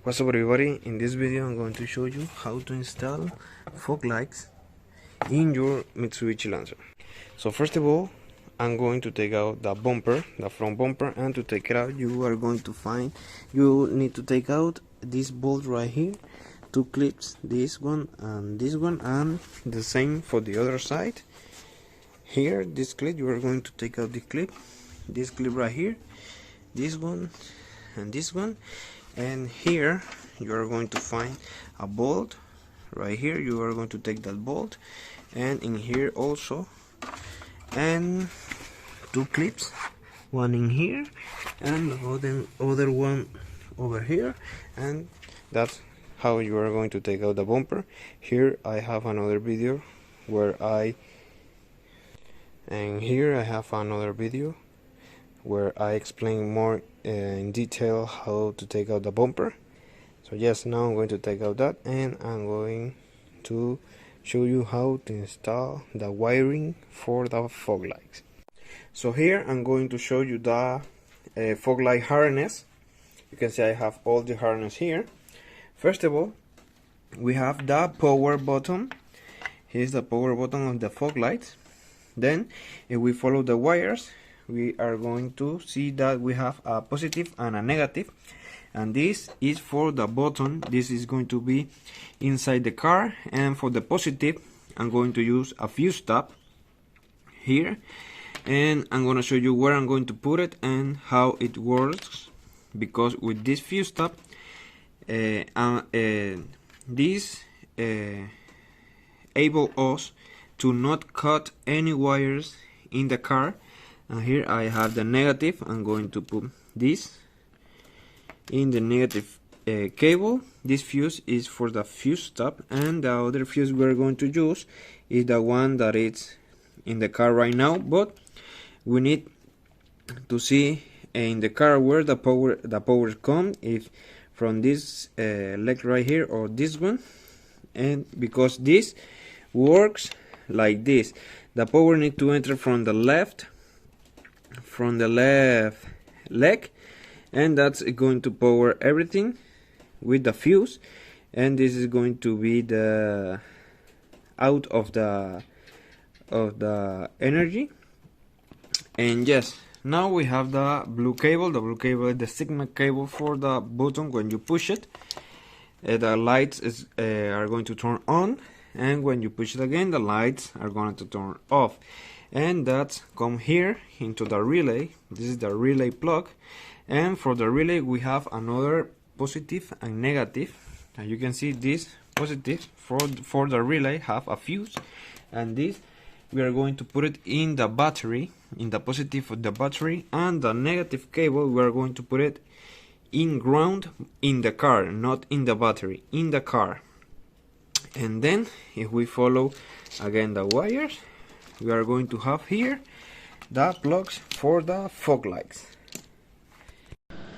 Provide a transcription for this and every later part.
What's up everybody, in this video I'm going to show you how to install fog lights in your Mitsubishi Lancer. So first of all, I'm going to take out the bumper, the front bumper, and to take it out you need to take out this bolt right here, two clips, this one, and the same for the other side. Here, this clip, you are going to take out this clip right here, this one, and this one. And here you are going to find a bolt right here. You are going to take that bolt, and in here also, and two clips, one in here and the other one over here, and that's how you are going to take out the bumper. Here I have another video where I explain more in detail how to take out the bumper. So yes, now I'm going to take out that, and I'm going to show you how to install the wiring for the fog lights. So here I'm going to show you the fog light harness. You can see I have all the harness here. First of all, we have the power button. Here's the power button of the fog lights. Then if we follow the wires, we are going to see that we have a positive and a negative, and this is for the button. This is going to be inside the car, and for the positive I'm going to use a fuse tab here, and I'm going to show you where I'm going to put it and how it works, because with this fuse tab this able us to not cut any wires in the car. And here I have the negative. I'm going to put this in the negative cable. This fuse is for the fuse tab, and the other fuse we're going to use is the one that is in the car right now, but we need to see in the car where the power comes, if from this leg right here or this one. And because this works like this, the power needs to enter from the left leg, and that's going to power everything with the fuse, and this is going to be the out of the energy. And yes, now we have the blue cable. The blue cable is the signal cable for the button. When you push it, the lights are going to turn on, and when you push it again, the lights are going to turn off. And that's come here into the relay. This is the relay plug, and for the relay we have another positive and negative. And you can see this positive for the relay have a fuse, and this we are going to put it in the battery, in the positive of the battery, and the negative cable we are going to put it in ground in the car, not in the battery, in the car. And then if we follow again the wires, we are going to have here the plugs for the fog lights.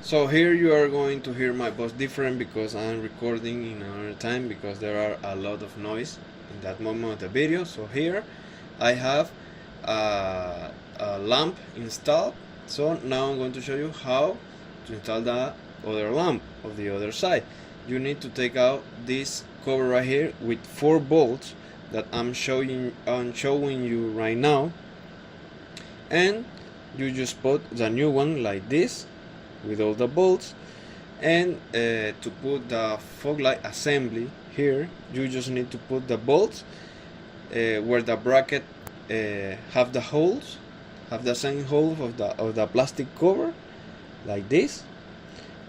So here you are going to hear my voice different because I'm recording in another time, because there are a lot of noise in that moment of the video. So here I have a lamp installed. So now I'm going to show you how to install the other lamp of the other side. You need to take out this cover right here with 4 bolts that I'm showing you right now, and you just put the new one like this with all the bolts. And to put the fog light assembly here, you just need to put the bolts where the bracket have the holes, have the same hole of the plastic cover like this,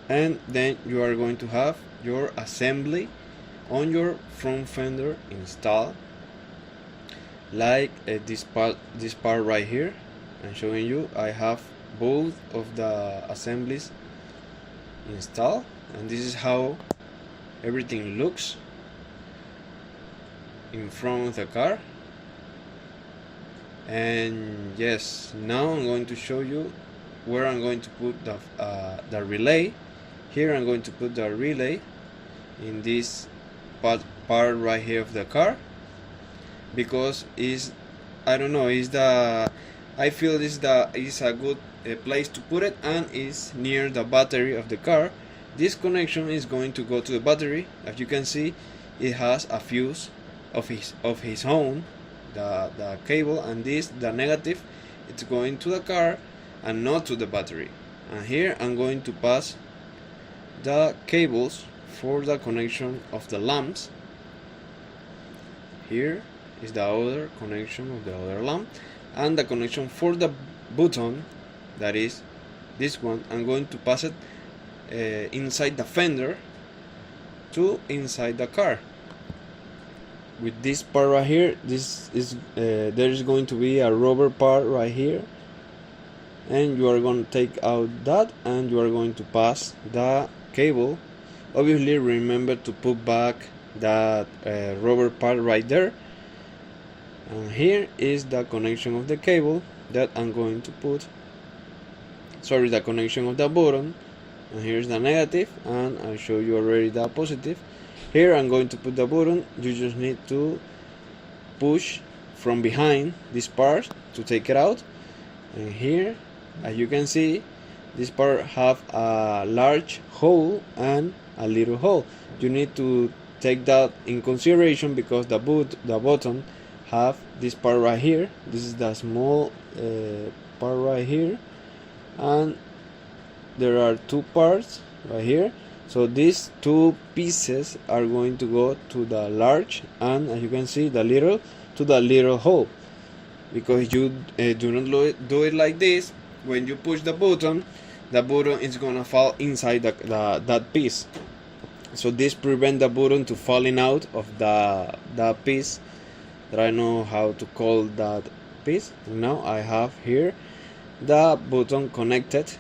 and then you are going to have your assembly on your front fender installed, like this part right here. I'm showing you I have both of the assemblies installed, and this is how everything looks in front of the car. And yes, now I'm going to show you where I'm going to put the relay. Here I'm going to put the relay in this part right here of the car, because I don't know, I feel is a good place to put it, and is near the battery of the car, This connection is going to go to the battery. As you can see, it has a fuse of his own, the cable, and this, the negative, it's going to the car and not to the battery. And here I'm going to pass the cables for the connection of the lamps. Here is the other connection of the other lamp, and the connection for the button, that is this one. I'm going to pass it inside the fender to inside the car. With this part right here, this is there is going to be a rubber part right here, and you are going to take out that, and you are going to pass the cable. Obviously remember to put back that rubber part right there. And here is the connection of the cable that I'm going to put, sorry, the connection of the button. And here's the negative, and I show you already the positive. Here I'm going to put the button. You just need to push from behind this part to take it out. And here, as you can see, this part have a large hole and a little hole. You need to take that in consideration because the button have this part right here. This is the small part right here, and there are two parts right here. So these two pieces are going to go to the large, and as you can see, the little to the little hole. Because you do not do it like this, when you push the button is gonna fall inside that piece. So this prevents the button to falling out of the piece that I know how to call that piece. Now I have here the button connected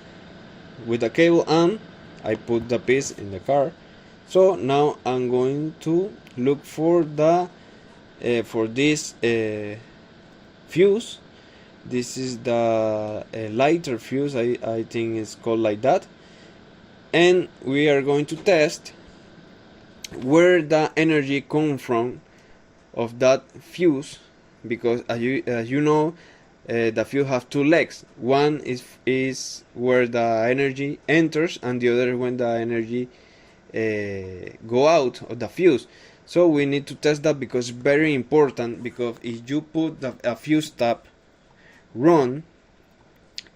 with the cable, and I put the piece in the car. So now I'm going to look for the for this fuse. This is the lighter fuse, I think it's called like that, and we are going to test where the energy comes from of that fuse, because as you know, the fuse have two legs. One is where the energy enters, and the other when the energy go out of the fuse. So we need to test that because it's very important, because if you put a fuse tab wrong,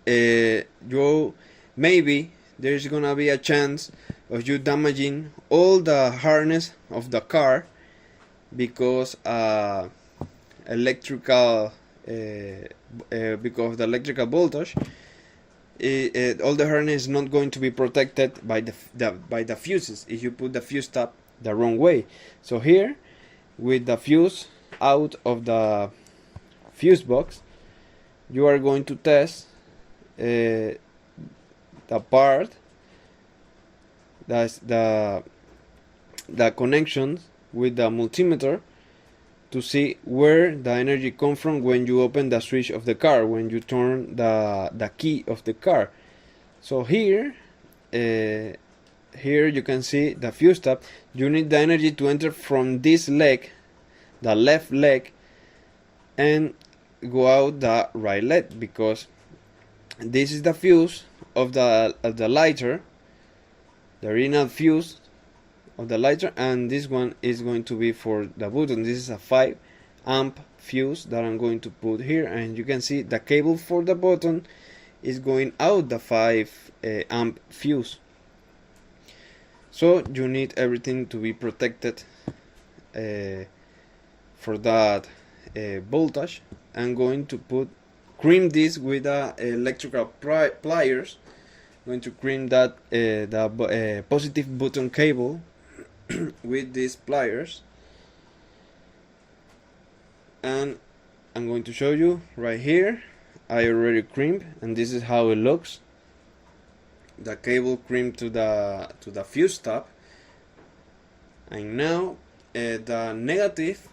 you maybe there's gonna be a chance of you damaging all the harness of the car, because electrical because of the electrical voltage, all the harness is not going to be protected by the fuses if you put the fuse tab the wrong way. So here, with the fuse out of the fuse box, you are going to test the part that's the connections with the multimeter, to see where the energy comes from when you open the switch of the car, when you turn the key of the car. So here you can see the fuse tab. You need the energy to enter from this leg, the left leg, and go out the right leg, because this is the fuse of the lighter, the original fuse of the lighter, and this one is going to be for the button. This is a 5 amp fuse that I'm going to put here, and you can see the cable for the button is going out the 5 amp fuse. So you need everything to be protected for that voltage. I'm going to crimp this with electrical pliers. I'm going to crimp that the positive button cable with these pliers, and I'm going to show you right here. I already crimped, and this is how it looks. The cable crimped to the fuse tab, and now the negative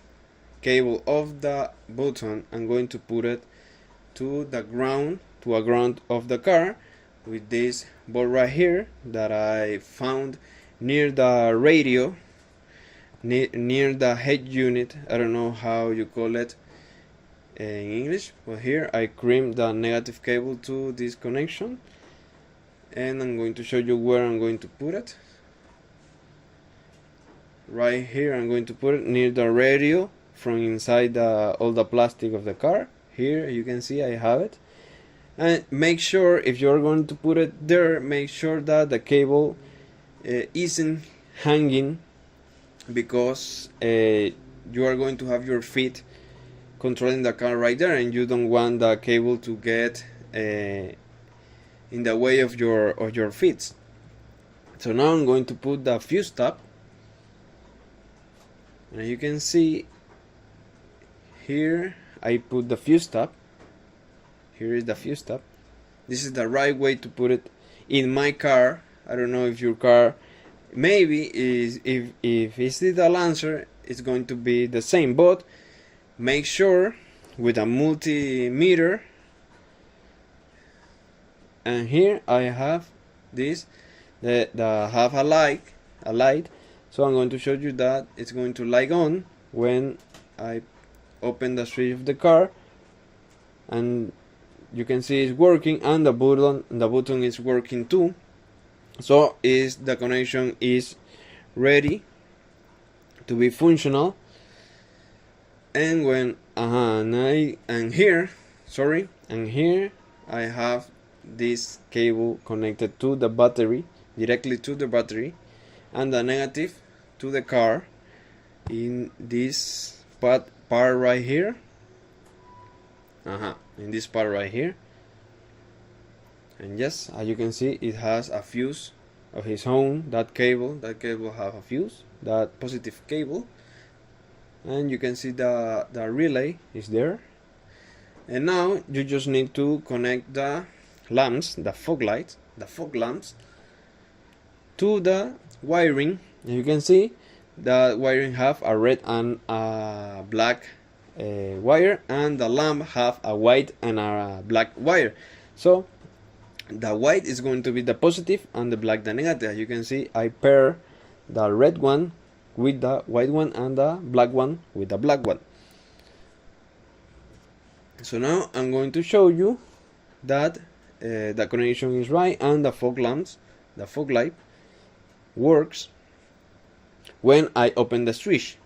cable of the button, I'm going to put it to a ground of the car with this board right here that I found near the radio, near the head unit. I don't know how you call it in English, but here I crimped the negative cable to this connection, and I'm going to show you where I'm going to put it. right here. I'm going to put it near the radio from inside all the plastic of the car. Here you can see I have it. And make sure, if you're going to put it there, make sure that the cable isn't hanging, because you are going to have your feet controlling the car right there, and you don't want the cable to get in the way of your feet. So now I'm going to put the fuse tab, and you can see here I put the fuse tab. Here is the fuse tab. This is the right way to put it in my car. I don't know if your car, maybe is if it's the Lancer, it's going to be the same, but make sure with a multimeter. And here I have this, the have a light. So I'm going to show you that it's going to light on when I open the switch of the car, and you can see it's working, and the button is working too. So the connection is ready to be functional. And when and here I have this cable connected to the battery, directly to the battery, and the negative to the car in this part right here. In this part right here. And yes, as you can see, it has a fuse of its own. That cable have a fuse, that positive cable. And you can see the relay is there. And now you just need to connect the lamps, the fog lamps, to the wiring. And you can see the wiring have a red and a black wire, and the lamp have a white and a black wire. So the white is going to be the positive and the black the negative. As you can see, I pair the red one with the white one and the black one with the black one. So now I'm going to show you that the connection is right, and the fog light works when I open the switch.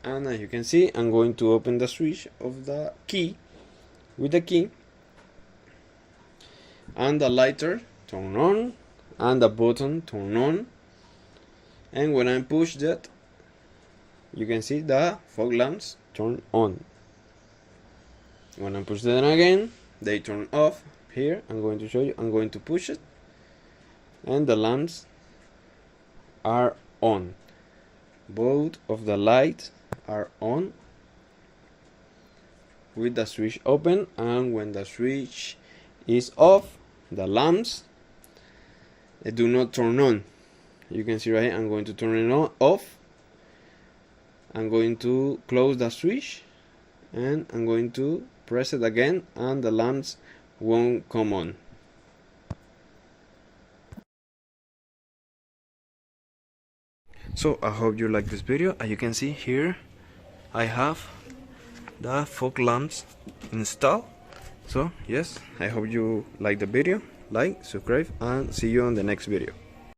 And as you can see, I'm going to open the switch of the key with the key, and the lighter turn on and the button turn on. And when I push that, you can see the fog lamps turn on. When I push that again, they turn off. Here I'm going to show you. I'm going to push it, and the lamps are on. Both of the lights are on with the switch open, and when the switch is off, the lamps do not turn on. You can see right here, I'm going to turn it off. I'm going to close the switch, and I'm going to press it again, and the lamps won't come on. So I hope you like this video. As you can see here, I have the fog lamps installed. So yes, I hope you like the video. Like, subscribe, and see you on the next video.